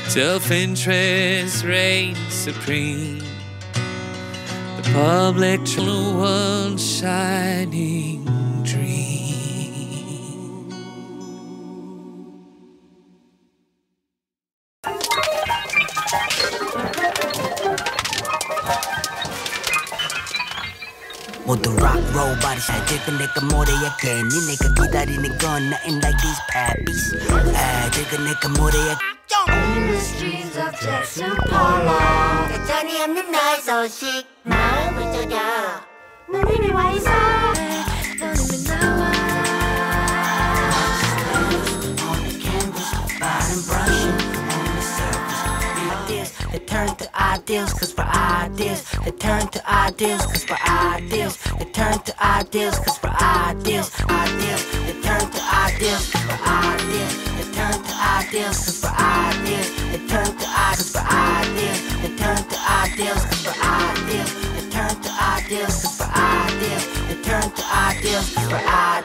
Self-interest reigns supreme. The public one shining dream. 모두 rock roll body 잘 들으니까 모래야겠니 내가 기다리는 건 nothing like these pappies 들으니까 모래야 In the streets of Jackson Pollock 여전히 없는 나의 소식 마음을 졸여 넌 이미 와 있어 넌 이미 나와 On the canvas, bottom brushing on the surface Ideas, they turn to ideals cause we're ideas They turn to ideals cause we're ideals They turn to ideals cause we're ideals Ideals, they turn to ideals cause we're ideals They turn to ideals cause we're ideals They turn to ideals cause we're ideals They turn to ideals cause we're ideals They turn to ideals cause we're ideals They turn to ideals cause we're ideals